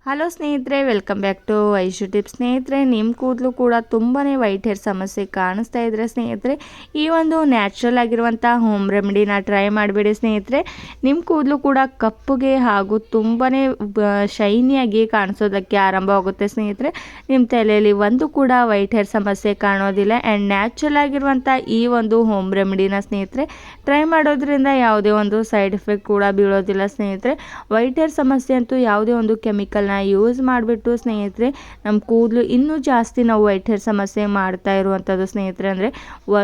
Hello ಸ್ನೇಹಿತರೆ, welcome back to Aishu tips. ಸ್ನೇಹಿತರೆ, ನಿಮ್ಮ ಕೂದಲು ಕೂಡ ತುಂಬಾ ವೈಟ್ ಹೇರ್ ಸಮಸ್ಯೆ ಕಾಣಿಸ್ತಾ ಇದ್ದರೆ ಸ್ನೇಹಿತರೆ, ಈ ಒಂದು ನ್ಯಾಚುರಲ್ ಆಗಿರುವಂಥ ಹೋಮ್ ರೆಮಿಡಿನ ಟ್ರೈ ಮಾಡಿಬಿಡಿ ಸ್ನೇಹಿತರೆ. ನಿಮ್ಮ ಕೂದಲು ಕೂಡ ಕಪ್ಪುಗೆ ಹಾಗೂ ತುಂಬಾ ಶೈನಿಯಾಗಿ ಕಾಣಿಸೋದಕ್ಕೆ ಆರಂಭವಾಗುತ್ತೆ ಸ್ನೇಹಿತರೆ. ನಿಮ್ಮ ತಲೆಯಲ್ಲಿ ಒಂದು ಕೂಡ ವೈಟ್ ಹೇರ್ ಸಮಸ್ಯೆ ಕಾಣೋದಿಲ್ಲ. ಆ್ಯಂಡ್ ನ್ಯಾಚುರಲ್ ಆಗಿರುವಂಥ ಈ ಒಂದು ಹೋಮ್ ರೆಮಿಡಿನ ಸ್ನೇಹಿತರೆ ಟ್ರೈ ಮಾಡೋದ್ರಿಂದ ಯಾವುದೇ ಒಂದು ಸೈಡ್ ಎಫೆಕ್ಟ್ ಕೂಡ ಬೀಳೋದಿಲ್ಲ ಸ್ನೇಹಿತರೆ. ವೈಟ್ ಹೇರ್ ಸಮಸ್ಯೆ ಅಂತೂ ಯಾವುದೇ ಒಂದು ಕೆಮಿಕಲ್ ಯೂಸ್ ಮಾಡಿಬಿಟ್ಟು ಸ್ನೇಹಿತರೆ ನಮ್ಮ ಕೂದಲು ಇನ್ನೂ ಜಾಸ್ತಿ ನಾವು ವೈಟ್ ಹೇರ್ ಸಮಸ್ಯೆ ಮಾಡ್ತಾ ಇರುವಂಥದ್ದು ಸ್ನೇಹಿತರೆ. ಅಂದರೆ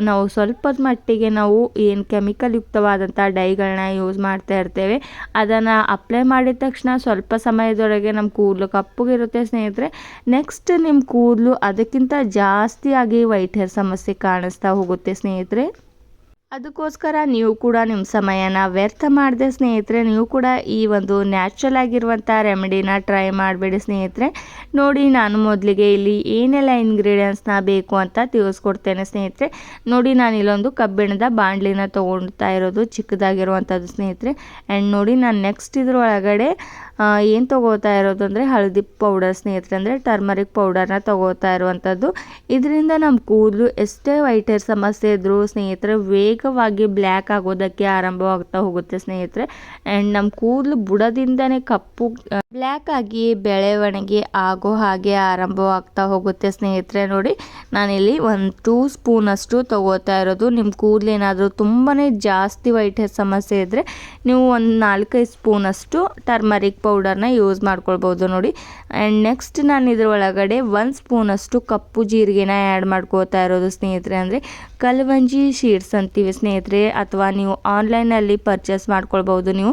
ನಾವು ಸ್ವಲ್ಪದ ಮಟ್ಟಿಗೆ ನಾವು ಏನು ಕೆಮಿಕಲ್ ಯುಕ್ತವಾದಂಥ ಡೈಗಳನ್ನ ಯೂಸ್ ಮಾಡ್ತಾ ಇರ್ತೇವೆ, ಅದನ್ನು ಅಪ್ಲೈ ಮಾಡಿದ ತಕ್ಷಣ ಸ್ವಲ್ಪ ಸಮಯದೊಳಗೆ ನಮ್ಮ ಕೂದಲು ಕಪ್ಪಗಿರುತ್ತೆ ಸ್ನೇಹಿತರೆ. ನೆಕ್ಸ್ಟ್ ನಿಮ್ಮ ಕೂದಲು ಅದಕ್ಕಿಂತ ಜಾಸ್ತಿಯಾಗಿ ವೈಟ್ ಹೇರ್ ಸಮಸ್ಯೆ ಕಾಣಿಸ್ತಾ ಹೋಗುತ್ತೆ ಸ್ನೇಹಿತರೆ. ಅದಕ್ಕೋಸ್ಕರ ನೀವು ಕೂಡ ನಿಮ್ಮ ಸಮಯನ ವ್ಯರ್ಥ ಮಾಡಿದೆ ಸ್ನೇಹಿತರೆ. ನೀವು ಕೂಡ ಈ ಒಂದು ನ್ಯಾಚುರಲ್ ಆಗಿರುವಂಥ ರೆಮಿಡಿನ ಟ್ರೈ ಮಾಡಬೇಡಿ ಸ್ನೇಹಿತರೆ. ನೋಡಿ, ನಾನು ಮೊದಲಿಗೆ ಇಲ್ಲಿ ಏನೆಲ್ಲ ಇಂಗ್ರೀಡಿಯೆಂಟ್ಸ್ನ ಬೇಕು ಅಂತ ತಿಳಿಸ್ಕೊಡ್ತೇನೆ ಸ್ನೇಹಿತರೆ. ನೋಡಿ, ನಾನು ಇಲ್ಲೊಂದು ಕಬ್ಬಿಣದ ಬಾಣಲಿನ ತೊಗೊಳ್ತಾ ಇರೋದು, ಚಿಕ್ಕದಾಗಿರುವಂಥದ್ದು ಸ್ನೇಹಿತರೆ. ಆ್ಯಂಡ್ ನೋಡಿ, ನಾನು ನೆಕ್ಸ್ಟ್ ಇದ್ರೊಳಗಡೆ ಏನು ತೊಗೋತಾ ಇರೋದು ಅಂದರೆ ಹಳದಿ ಪೌಡರ್ ಸ್ನೇಹಿತರೆ, ಅಂದರೆ ಟರ್ಮರಿಕ್ ಪೌಡರ್ನ ತೊಗೋತಾ ಇರುವಂಥದ್ದು. ಇದರಿಂದ ನಮ್ಮ ಕೂದಲು ಎಷ್ಟೇ ವೈಟ್ ಹೇರ್ ಸಮಸ್ಯೆ ಇದ್ದರೂ ಸ್ನೇಹಿತರೆ ವೇಗವಾಗಿ ಬ್ಲ್ಯಾಕ್ ಆಗೋದಕ್ಕೆ ಆರಂಭವಾಗ್ತಾ ಹೋಗುತ್ತೆ ಸ್ನೇಹಿತರೆ. ಆ್ಯಂಡ್ ನಮ್ಮ ಕೂದಲು ಬುಡದಿಂದನೇ ಕಪ್ಪು ಬ್ಲ್ಯಾಕ್ ಆಗಿ ಬೆಳವಣಿಗೆ ಆಗೋ ಹಾಗೆ ಆರಂಭವಾಗ್ತಾ ಹೋಗುತ್ತೆ ಸ್ನೇಹಿತರೆ. ನೋಡಿ, ನಾನಿಲ್ಲಿ 1-2 ಸ್ಪೂನಷ್ಟು ತೊಗೋತಾ ಇರೋದು. ನಿಮ್ಮ ಕೂದಲು ಏನಾದರೂ ತುಂಬಾ ಜಾಸ್ತಿ ವೈಟ್ ಹೇರ್ ಸಮಸ್ಯೆ ಇದ್ದರೆ ನೀವು ಒಂದು 4-5 ಸ್ಪೂನಷ್ಟು ಟರ್ಮರಿಕ್ ಪೌಡರ್ನ ಯೂಸ್ ಮಾಡ್ಕೊಳ್ಬೋದು ನೋಡಿ. ಆ್ಯಂಡ್ ನೆಕ್ಸ್ಟ್ ನಾನು ಇದರೊಳಗಡೆ 1 ಸ್ಪೂನಷ್ಟು ಕಪ್ಪು ಜೀರಿಗೆನ ಆ್ಯಡ್ ಮಾಡ್ಕೋತಾ ಇರೋದು ಸ್ನೇಹಿತರೆ. ಅಂದರೆ ಕಲ್ವಂಜಿ ಶೀಟ್ಸ್ ಅಂತೀವಿ ಸ್ನೇಹಿತರೆ, ಅಥವಾ ನೀವು ಆನ್ಲೈನಲ್ಲಿ ಪರ್ಚೇಸ್ ಮಾಡ್ಕೊಳ್ಬೋದು. ನೀವು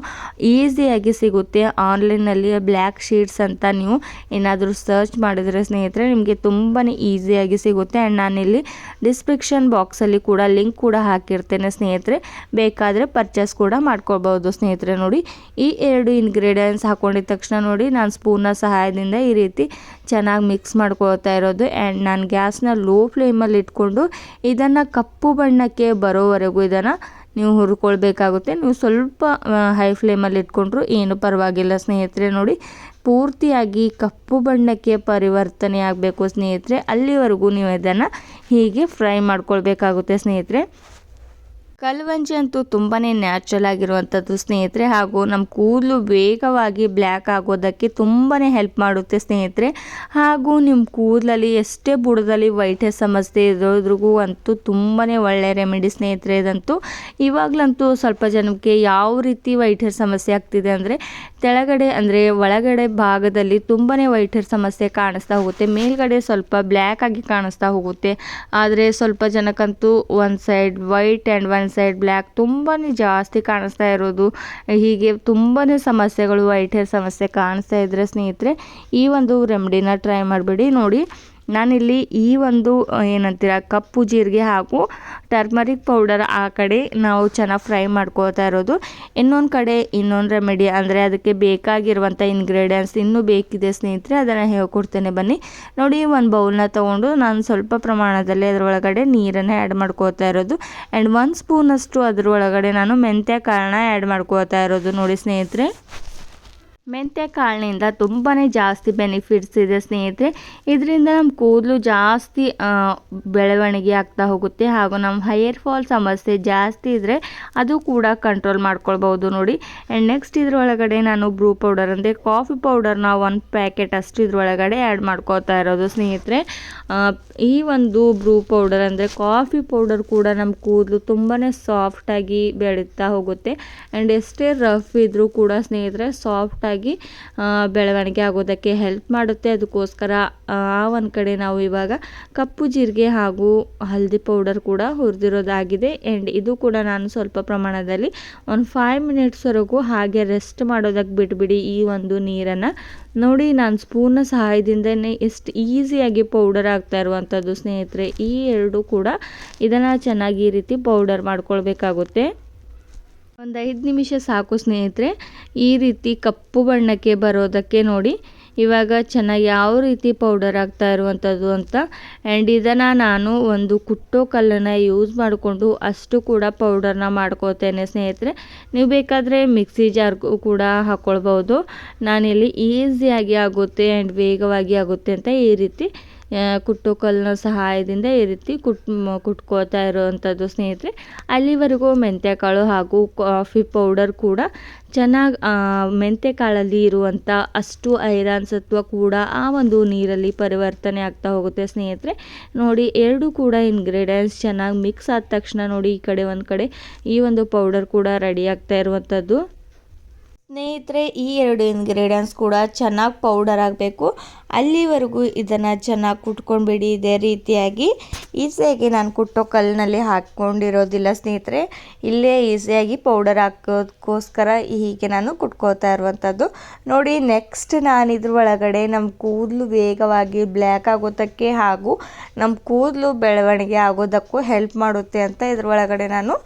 ಈಸಿಯಾಗಿ ಸಿಗುತ್ತೆ ಆನ್ಲೈನಲ್ಲಿ ಬ್ಲ್ಯಾಕ್ ಶೀಟ್ಸ್ ಅಂತ. ನೀವು ಏನಾದರೂ ಸರ್ಚ್ ಮಾಡಿದರೆ ಸ್ನೇಹಿತರೆ ನಿಮಗೆ ತುಂಬಾ ಈಸಿಯಾಗಿ ಸಿಗುತ್ತೆ. ಆ್ಯಂಡ್ ನಾನಿಲ್ಲಿ ಡಿಸ್ಕ್ರಿಪ್ಷನ್ ಬಾಕ್ಸಲ್ಲಿ ಕೂಡ ಲಿಂಕ್ ಕೂಡ ಹಾಕಿರ್ತೇನೆ ಸ್ನೇಹಿತರೆ, ಬೇಕಾದರೆ ಪರ್ಚೇಸ್ ಕೂಡ ಮಾಡ್ಕೊಳ್ಬೋದು ಸ್ನೇಹಿತರೆ. ನೋಡಿ, ಈ 2 ಇಂಗ್ರೀಡಿಯೆಂಟ್ಸ್ ಹಾಕೊಂಡಿದ ತಕ್ಷಣ ನೋಡಿ, ನಾನು ಸ್ಪೂನ್ನ ಸಹಾಯದಿಂದ ಈ ರೀತಿ ಚೆನ್ನಾಗಿ ಮಿಕ್ಸ್ ಮಾಡ್ಕೊಳ್ತಾ ಇರೋದು. ಆ್ಯಂಡ್ ನಾನು ಗ್ಯಾಸ್ನ ಲೋ ಫ್ಲೇಮಲ್ಲಿ ಇಟ್ಕೊಂಡು ಇದನ್ನು ಕಪ್ಪು ಬಣ್ಣಕ್ಕೆ ಬರೋವರೆಗೂ ಇದನ್ನು ನೀವು ಹುರ್ಕೊಳ್ಬೇಕಾಗುತ್ತೆ. ನೀವು ಸ್ವಲ್ಪ ಹೈ ಫ್ಲೇಮಲ್ಲಿ ಇಟ್ಕೊಂಡ್ರು ಏನು ಪರವಾಗಿಲ್ಲ ಸ್ನೇಹಿತರೆ. ನೋಡಿ, ಪೂರ್ತಿಯಾಗಿ ಕಪ್ಪು ಬಣ್ಣಕ್ಕೆ ಪರಿವರ್ತನೆ ಆಗಬೇಕು ಸ್ನೇಹಿತರೆ. ಅಲ್ಲಿವರೆಗೂ ನೀವು ಇದನ್ನು ಹೀಗೆ ಫ್ರೈ ಮಾಡ್ಕೊಳ್ಬೇಕಾಗುತ್ತೆ ಸ್ನೇಹಿತರೆ. ಕಲ್ವಂಜಿ ಅಂತೂ ತುಂಬಾ ನ್ಯಾಚುರಲ್ ಆಗಿರುವಂಥದ್ದು ಸ್ನೇಹಿತರೆ, ಹಾಗೂ ನಮ್ಮ ಕೂದಲು ವೇಗವಾಗಿ ಬ್ಲ್ಯಾಕ್ ಆಗೋದಕ್ಕೆ ತುಂಬಾ ಹೆಲ್ಪ್ ಮಾಡುತ್ತೆ ಸ್ನೇಹಿತರೆ. ಹಾಗೂ ನಿಮ್ಮ ಕೂದಲಲ್ಲಿ ಎಷ್ಟೇ ಬುಡದಲ್ಲಿ ವೈಟ್ ಹೇರ್ ಸಮಸ್ಯೆ ಇರೋದ್ರಿಗೂ ಅಂತೂ ತುಂಬಾ ಒಳ್ಳೆ ರೆಮಿಡಿ ಸ್ನೇಹಿತರೆ ಇದಂತೂ. ಇವಾಗಲಂತೂ ಸ್ವಲ್ಪ ಜನಕ್ಕೆ ಯಾವ ರೀತಿ ವೈಟ್ ಹೇರ್ ಸಮಸ್ಯೆ ಆಗ್ತಿದೆ ಅಂದರೆ ತೆಳಗಡೆ ಅಂದರೆ ಒಳಗಡೆ ಭಾಗದಲ್ಲಿ ತುಂಬಾ ವೈಟ್ ಹೇರ್ ಸಮಸ್ಯೆ ಕಾಣಿಸ್ತಾ ಹೋಗುತ್ತೆ, ಮೇಲ್ಗಡೆ ಸ್ವಲ್ಪ ಬ್ಲ್ಯಾಕ್ ಆಗಿ ಕಾಣಿಸ್ತಾ ಹೋಗುತ್ತೆ. ಆದರೆ ಸ್ವಲ್ಪ ಜನಕ್ಕಂತೂ ಒಂದು ಸೈಡ್ ವೈಟ್ ಆ್ಯಂಡ್ ಒಂದು ಸೈಡ್ ಬ್ಲ್ಯಾಕ್ ತುಂಬಾ ಜಾಸ್ತಿ ಕಾಣಿಸ್ತಾ ಇರೋದು, ಹೀಗೆ ತುಂಬಾ ಸಮಸ್ಯೆಗಳು ವೈಟ್ ಹೇರ್ ಸಮಸ್ಯೆ ಕಾಣಿಸ್ತಾ ಇದ್ದರೆ ಸ್ನೇಹಿತರೆ ಈ ಒಂದು ರೆಮಿಡಿನ ಟ್ರೈ ಮಾಡಿಬಿಡಿ. ನೋಡಿ, ನಾನಿಲ್ಲಿ ಈ ಒಂದು ಏನಂತೀರ ಕಪ್ಪು ಜೀರಿಗೆ ಹಾಗೂ ಟರ್ಮರಿಕ್ ಪೌಡರ್ ಆ ಕಡೆ ನಾವು ಚೆನ್ನಾಗಿ ಫ್ರೈ ಮಾಡ್ಕೋತಾ ಇರೋದು. ಇನ್ನೊಂದು ಕಡೆ ಇನ್ನೊಂದು ರೆಮಿಡಿ ಅಂದರೆ ಅದಕ್ಕೆ ಬೇಕಾಗಿರುವಂಥ ಇಂಗ್ರೀಡಿಯೆಂಟ್ಸ್ ಇನ್ನೂ ಬೇಕಿದೆ ಸ್ನೇಹಿತರೆ, ಅದನ್ನು ಹೇಳ್ಕೊಡ್ತೇನೆ ಬನ್ನಿ. ನೋಡಿ, ಒಂದು ಬೌಲ್ನ ತೊಗೊಂಡು ನಾನು ಸ್ವಲ್ಪ ಪ್ರಮಾಣದಲ್ಲಿ ಅದರೊಳಗಡೆ ನೀರನ್ನು ಆ್ಯಡ್ ಮಾಡ್ಕೋತಾ ಇರೋದು. ಆ್ಯಂಡ್ 1 ಸ್ಪೂನಷ್ಟು ಅದರೊಳಗಡೆ ನಾನು ಮೆಂತ್ಯ ಕಾಳನ್ನ ಆ್ಯಡ್ ಮಾಡ್ಕೋತಾ ಇರೋದು. ನೋಡಿ ಸ್ನೇಹಿತರೆ, ಮೆಂತ್ಯ ಕಾಳಿನಿಂದ ತುಂಬಾ ಜಾಸ್ತಿ ಬೆನಿಫಿಟ್ಸ್ ಇದೆ ಸ್ನೇಹಿತರೆ. ಇದರಿಂದ ನಮ್ಮ ಕೂದಲು ಜಾಸ್ತಿ ಬೆಳವಣಿಗೆ ಆಗ್ತಾ ಹೋಗುತ್ತೆ, ಹಾಗೂ ನಮ್ಮ ಹೇರ್ ಫಾಲ್ ಸಮಸ್ಯೆ ಜಾಸ್ತಿ ಇದ್ದರೆ ಅದು ಕೂಡ ಕಂಟ್ರೋಲ್ ಮಾಡ್ಕೊಳ್ಬೋದು ನೋಡಿ. ಆ್ಯಂಡ್ ನೆಕ್ಸ್ಟ್ ಇದರೊಳಗಡೆ ನಾನು ಬ್ರೂ ಪೌಡರ್ ಅಂದರೆ ಕಾಫಿ ಪೌಡರ್ನ 1 ಪ್ಯಾಕೆಟ್ ಅಷ್ಟು ಇದರೊಳಗಡೆ ಆ್ಯಡ್ ಮಾಡ್ಕೋತಾ ಇರೋದು ಸ್ನೇಹಿತರೆ. ಈ ಒಂದು ಬ್ರೂ ಪೌಡರ್ ಅಂದರೆ ಕಾಫಿ ಪೌಡರ್ ಕೂಡ ನಮ್ಮ ಕೂದಲು ತುಂಬಾ ಸಾಫ್ಟಾಗಿ ಬೆಳೀತಾ ಹೋಗುತ್ತೆ. ಆ್ಯಂಡ್ ಎಷ್ಟೇ ರಫ್ ಇದ್ದರೂ ಕೂಡ ಸ್ನೇಹಿತರೆ ಸಾಫ್ಟಾಗಿ ಬೆಳವಣಿಗೆ ಆಗೋದಕ್ಕೆ ಹೆಲ್ಪ್ ಮಾಡುತ್ತೆ. ಅದಕ್ಕೋಸ್ಕರ ಒಂದು ಕಡೆ ನಾವು ಇವಾಗ ಕಪ್ಪು ಜೀರಿಗೆ ಹಾಗೂ ಹಲ್ದಿ ಪೌಡರ್ ಕೂಡ ಹುರಿದಿರೋದಾಗಿದೆ. ಆ್ಯಂಡ್ ಇದು ಕೂಡ ನಾನು ಸ್ವಲ್ಪ ಪ್ರಮಾಣದಲ್ಲಿ ಒಂದು 5 ಮಿನಿಟ್ಸ್ವರೆಗೂ ಹಾಗೆ ರೆಸ್ಟ್ ಮಾಡೋದಕ್ಕೆ ಬಿಟ್ಬಿಡಿ ಈ ಒಂದು ನೀರನ್ನು. ನೋಡಿ, ನಾನು ಸ್ಪೂನ್ನ ಸಹಾಯದಿಂದನೇ ಎಷ್ಟು ಈಸಿಯಾಗಿ ಪೌಡರ್ ಆಗ್ತಾ ಇರುವಂಥದ್ದು ಸ್ನೇಹಿತರೆ. ಈ 2 ಕೂಡ ಇದನ್ನು ಚೆನ್ನಾಗಿ ಈ ರೀತಿ ಪೌಡರ್ ಮಾಡ್ಕೊಳ್ಬೇಕಾಗುತ್ತೆ. ಒಂದು 5 ನಿಮಿಷ ಸಾಕು ಸ್ನೇಹಿತರೆ ಈ ರೀತಿ ಕಪ್ಪು ಬಣ್ಣಕ್ಕೆ ಬರೋದಕ್ಕೆ. ನೋಡಿ, ಇವಾಗ ಚೆನ್ನಾಗಿ ಯಾವ ರೀತಿ ಪೌಡರ್ ಆಗ್ತಾ ಇರುವಂಥದ್ದು ಅಂತ. ಆ್ಯಂಡ್ ಇದನ್ನು ನಾನು ಒಂದು ಕುಟ್ಟೋ ಕಲ್ಲನ್ನು ಯೂಸ್ ಮಾಡಿಕೊಂಡು ಅಷ್ಟು ಕೂಡ ಪೌಡರ್ನ ಮಾಡ್ಕೋತೇನೆ ಸ್ನೇಹಿತರೆ. ನೀವು ಬೇಕಾದರೆ ಮಿಕ್ಸಿ ಜಾರ್ಗೂ ಕೂಡ ಹಾಕ್ಕೊಳ್ಬೋದು. ನಾನಿಲ್ಲಿ ಈಸಿಯಾಗಿ ಆಗುತ್ತೆ ಆ್ಯಂಡ್ ವೇಗವಾಗಿ ಆಗುತ್ತೆ ಅಂತ ಈ ರೀತಿ ಕುಟ್ಟೋ ಕಲ್ಲಿನ ಸಹಾಯದಿಂದ ಈ ರೀತಿ ಕುಟ್ಕೋತಾ ಇರೋವಂಥದ್ದು ಸ್ನೇಹಿತರೆ. ಅಲ್ಲಿವರೆಗೂ ಮೆಂತ್ಯಕಾಳು ಹಾಗೂ ಕಾಫಿ ಪೌಡರ್ ಕೂಡ ಚೆನ್ನಾಗಿ ಮೆಂತ್ಯಕಾಳಲ್ಲಿ ಇರುವಂಥ ಅಷ್ಟು ಐರನ್ ಸತ್ವ ಕೂಡ ಆ ಒಂದು ನೀರಲ್ಲಿ ಪರಿವರ್ತನೆ ಆಗ್ತಾ ಹೋಗುತ್ತೆ ಸ್ನೇಹಿತರೆ. ನೋಡಿ, ಎರಡು ಕೂಡ ಇಂಗ್ರೀಡಿಯೆಂಟ್ಸ್ ಚೆನ್ನಾಗಿ ಮಿಕ್ಸ್ ಆದ ತಕ್ಷಣ ನೋಡಿ ಈ ಕಡೆ ಒಂದು ಕಡೆ ಈ ಒಂದು ಪೌಡರ್ ಕೂಡ ರೆಡಿ ಆಗ್ತಾ ಇರುವಂಥದ್ದು ಸ್ನೇಹಿತರೆ. ಈ ಎರಡು ಇಂಗ್ರೀಡಿಯೆಂಟ್ಸ್ ಕೂಡ ಚೆನ್ನಾಗಿ ಪೌಡರ್ ಆಗಬೇಕು. ಅಲ್ಲಿವರೆಗೂ ಇದನ್ನು ಚೆನ್ನಾಗಿ ಕುಟ್ಕೊಂಡ್ಬಿಡಿ. ಇದೇ ರೀತಿಯಾಗಿ ಈಸಿಯಾಗಿ ನಾನು ಕುಟ್ಟೋ ಕಲ್ಲಿನಲ್ಲಿ ಹಾಕ್ಕೊಂಡಿರೋದಿಲ್ಲ ಸ್ನೇಹಿತರೆ. ಇಲ್ಲೇ ಈಸಿಯಾಗಿ ಪೌಡರ್ ಹಾಕೋದಕ್ಕೋಸ್ಕರ ಹೀಗೆ ನಾನು ಕುಟ್ಕೋತಾ ಇರುವಂಥದ್ದು. ನೋಡಿ, ನೆಕ್ಸ್ಟ್ ನಾನು ಇದ್ರ ಒಳಗಡೆ ನಮ್ಮ ಕೂದಲು ವೇಗವಾಗಿ ಬ್ಲ್ಯಾಕ್ ಆಗೋದಕ್ಕೆ ಹಾಗೂ ನಮ್ಮ ಕೂದಲು ಬೆಳವಣಿಗೆ ಆಗೋದಕ್ಕೂ ಹೆಲ್ಪ್ ಮಾಡುತ್ತೆ ಅಂತ ಇದ್ರ ಒಳಗಡೆ ನಾನು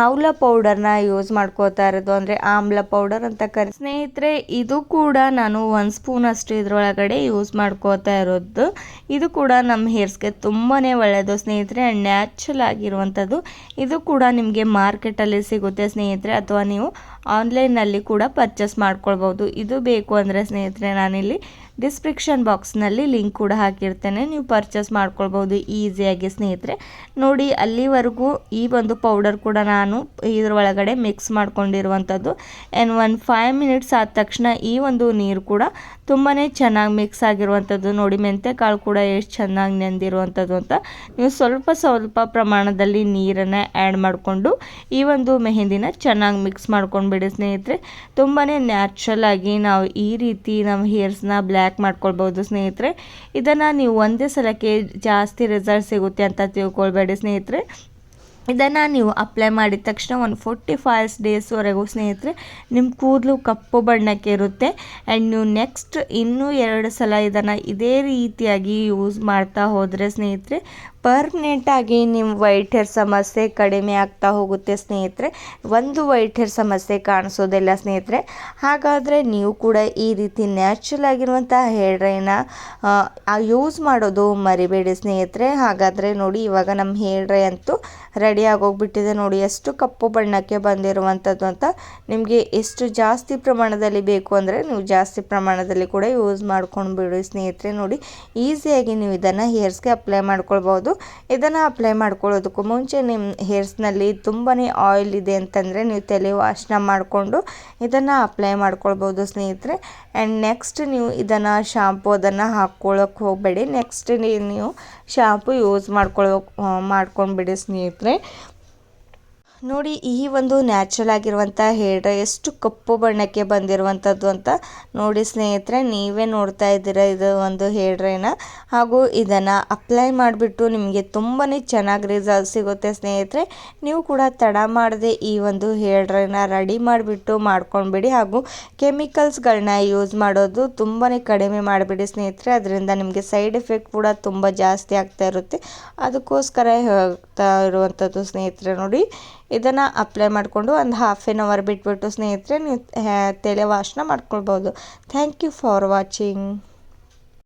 ಆಮ್ಲ ಪೌಡರ್ನ ಯೂಸ್ ಮಾಡ್ಕೋತಾ ಇರೋದು, ಅಂದರೆ ಆಮ್ಲ ಪೌಡರ್ ಅಂತ ಸ್ನೇಹಿತರೆ. ಇದು ಕೂಡ ನಾನು 1 ಸ್ಪೂನ್ ಅಷ್ಟು ಇದ್ರೊಳಗಡೆ ಯೂಸ್ ಮಾಡ್ಕೋತಾ ಇರೋದು. ಇದು ಕೂಡ ನಮ್ಮ ಹೇರ್ಸ್ಗೆ ತುಂಬಾ ಒಳ್ಳೆಯದು ಸ್ನೇಹಿತರೆ, ಆ್ಯಂಡ್ ನ್ಯಾಚುರಲ್ ಆಗಿರುವಂಥದ್ದು. ಇದು ಕೂಡ ನಿಮಗೆ ಮಾರ್ಕೆಟಲ್ಲಿ ಸಿಗುತ್ತೆ ಸ್ನೇಹಿತರೆ, ಅಥವಾ ನೀವು ಆನ್ಲೈನಲ್ಲಿ ಕೂಡ ಪರ್ಚೇಸ್ ಮಾಡ್ಕೊಳ್ಬೋದು. ಇದು ಬೇಕು ಅಂದರೆ ಸ್ನೇಹಿತರೆ ನಾನಿಲ್ಲಿ ಡಿಸ್ಕ್ರಿಪ್ಷನ್ ಬಾಕ್ಸ್ನಲ್ಲಿ ಲಿಂಕ್ ಕೂಡ ಹಾಕಿರ್ತೇನೆ, ನೀವು ಪರ್ಚೇಸ್ ಮಾಡ್ಕೊಳ್ಬೋದು ಈಸಿಯಾಗಿ ಸ್ನೇಹಿತರೆ. ನೋಡಿ, ಅಲ್ಲಿವರೆಗೂ ಈ ಒಂದು ಪೌಡರ್ ಕೂಡ ನಾನು ಇದರೊಳಗಡೆ ಮಿಕ್ಸ್ ಮಾಡ್ಕೊಂಡಿರುವಂಥದ್ದು. ಆ್ಯಂಡ್ 5 ಮಿನಿಟ್ಸ್ ಆದ ತಕ್ಷಣ ಈ ಒಂದು ನೀರು ಕೂಡ ತುಂಬಾ ಚೆನ್ನಾಗಿ ಮಿಕ್ಸ್ ಆಗಿರುವಂಥದ್ದು. ನೋಡಿ, ಮೆಂತ್ಯಕಾಳು ಕೂಡ ಎಷ್ಟು ಚೆನ್ನಾಗಿ ನೆಂದಿರುವಂಥದ್ದು ಅಂತ. ನೀವು ಸ್ವಲ್ಪ ಪ್ರಮಾಣದಲ್ಲಿ ನೀರನ್ನು ಆ್ಯಡ್ ಮಾಡಿಕೊಂಡು ಈ ಒಂದು ಮೆಹಂದಿನ ಚೆನ್ನಾಗಿ ಮಿಕ್ಸ್ ಮಾಡ್ಕೊಂಡ್ಬಿಡಿ ಸ್ನೇಹಿತರೆ. ತುಂಬಾ ನ್ಯಾಚುರಲ್ ಆಗಿ ನಾವು ಈ ರೀತಿ ನಮ್ಮ ಹೇರ್ಸ್ನ ಬ್ಲ್ಯಾಕ್ ಮಾಡ್ಕೊಳ್ಬೋದು ಸ್ನೇಹಿತರೆ. ಇದನ್ನು ನೀವು ಒಂದೇ ಸಲಕ್ಕೆ ಜಾಸ್ತಿ ರಿಸಲ್ಟ್ ಸಿಗುತ್ತೆ ಅಂತ ತಿಳ್ಕೊಳ್ಬೇಡಿ ಸ್ನೇಹಿತರೆ. ಇದನ್ನು ನೀವು ಅಪ್ಲೈ ಮಾಡಿದ ತಕ್ಷಣ ಒಂದು 45 ಡೇಸ್ವರೆಗೂ ಸ್ನೇಹಿತರೆ ನಿಮ್ಮ ಕೂದಲು ಕಪ್ಪು ಬಣ್ಣಕ್ಕೆ ಇರುತ್ತೆ. ಆ್ಯಂಡ್ ನೀವು ನೆಕ್ಸ್ಟ್ ಇನ್ನೂ 2 ಸಲ ಇದನ್ನು ಇದೇ ರೀತಿಯಾಗಿ ಯೂಸ್ ಮಾಡ್ತಾ ಹೋದರೆ ಸ್ನೇಹಿತರೆ ಪರ್ಮನೆಂಟಾಗಿ ನಿಮ್ಮ ವೈಟ್ ಹೇರ್ ಸಮಸ್ಯೆ ಕಡಿಮೆ ಆಗ್ತಾ ಹೋಗುತ್ತೆ ಸ್ನೇಹಿತರೆ. ಒಂದು ವೈಟ್ ಹೇರ್ ಸಮಸ್ಯೆ ಕಾಣಿಸೋದಿಲ್ಲ ಸ್ನೇಹಿತರೆ. ಹಾಗಾದರೆ ನೀವು ಕೂಡ ಈ ರೀತಿ ನ್ಯಾಚುರಲ್ ಆಗಿರುವಂಥ ಹೇರ್ ಡ್ರೈನ ಯೂಸ್ ಮಾಡೋದು ಮರಿಬೇಡಿ ಸ್ನೇಹಿತರೆ. ಹಾಗಾದರೆ ನೋಡಿ, ಇವಾಗ ನಮ್ಮ ಹೇರ್ ಡ್ರೈ ಅಂತೂ ರೆಡಿ ಆಗೋಗ್ಬಿಟ್ಟಿದೆ. ನೋಡಿ ಎಷ್ಟು ಕಪ್ಪು ಬಣ್ಣಕ್ಕೆ ಬಂದಿರುವಂಥದ್ದು ಅಂತ. ನಿಮಗೆ ಎಷ್ಟು ಜಾಸ್ತಿ ಪ್ರಮಾಣದಲ್ಲಿ ಬೇಕು ಅಂದರೆ ನೀವು ಜಾಸ್ತಿ ಪ್ರಮಾಣದಲ್ಲಿ ಕೂಡ ಯೂಸ್ ಮಾಡ್ಕೊಂಡು ಬಿಡಿ ಸ್ನೇಹಿತರೆ. ನೋಡಿ, ಈಸಿಯಾಗಿ ನೀವು ಇದನ್ನು ಹೇರ್ಸ್ಗೆ ಅಪ್ಲೈ ಮಾಡ್ಕೊಳ್ಬೋದು. ಇದನ್ನು ಅಪ್ಲೈ ಮಾಡ್ಕೊಳ್ಳೋದಕ್ಕೂ ಮುಂಚೆ ನಿಮ್ಮ ಹೇರ್ಸ್ನಲ್ಲಿ ತುಂಬಾ ಆಯಿಲ್ ಇದೆ ಅಂತಂದರೆ ನೀವು ತಲೆ ವಾಶನ ಮಾಡಿಕೊಂಡು ಇದನ್ನು ಅಪ್ಲೈ ಮಾಡ್ಕೊಳ್ಬೋದು ಸ್ನೇಹಿತರೆ. ಆ್ಯಂಡ್ ನೆಕ್ಸ್ಟ್ ನೀವು ಇದನ್ನು ಶಾಂಪು ಅದನ್ನು ಹಾಕ್ಕೊಳ್ಳೋಕೆ ಹೋಗಬೇಡಿ. ನೆಕ್ಸ್ಟ್ ನೀವು ಶಾಂಪು ಯೂಸ್ ಮಾಡ್ಕೊಂಡ್ಬಿಡಿ ಸ್ನೇಹಿತರೆ. ನೋಡಿ, ಈ ಒಂದು ನ್ಯಾಚುರಲ್ ಆಗಿರುವಂಥ ಹೇರ್ ಡ್ರೈ ಎಷ್ಟು ಕಪ್ಪು ಬಣ್ಣಕ್ಕೆ ಬಂದಿರುವಂಥದ್ದು ಅಂತ ನೋಡಿ ಸ್ನೇಹಿತರೆ. ನೀವೇ ನೋಡ್ತಾ ಇದ್ದೀರಾ ಇದು ಒಂದು ಹೇರ್ ಡ್ರೈನ. ಹಾಗೂ ಇದನ್ನು ಅಪ್ಲೈ ಮಾಡಿಬಿಟ್ಟು ನಿಮಗೆ ತುಂಬಾ ಚೆನ್ನಾಗಿ ರಿಸಲ್ಟ್ ಸಿಗುತ್ತೆ ಸ್ನೇಹಿತರೆ. ನೀವು ಕೂಡ ತಡ ಮಾಡದೆ ಈ ಒಂದು ಹೇರ್ ಡ್ರೈನ ರೆಡಿ ಮಾಡಿಬಿಟ್ಟು ಮಾಡ್ಕೊಂಡ್ಬಿಡಿ. ಹಾಗೂ ಕೆಮಿಕಲ್ಸ್ಗಳನ್ನ ಯೂಸ್ ಮಾಡೋದು ತುಂಬಾ ಕಡಿಮೆ ಮಾಡಿಬಿಡಿ ಸ್ನೇಹಿತರೆ. ಅದರಿಂದ ನಿಮಗೆ ಸೈಡ್ ಎಫೆಕ್ಟ್ ಕೂಡ ತುಂಬ ಜಾಸ್ತಿ ಆಗ್ತಾ ಇರುತ್ತೆ. ಅದಕ್ಕೋಸ್ಕರ ಹೇಳ್ತಾ ಇರುವಂಥದ್ದು ಸ್ನೇಹಿತರೆ. ನೋಡಿ, ಇದನ್ನು ಅಪ್ಲೈ ಮಾಡಿಕೊಂಡು ಒಂದು 1/2 ಅವರ್ ಬಿಟ್ಬಿಟ್ಟು ಸ್ನೇಹಿತರೆ ನೀವು ತಲೆ ವಾಶನ ಮಾಡ್ಕೊಳ್ಬೋದು. Thank you for watching.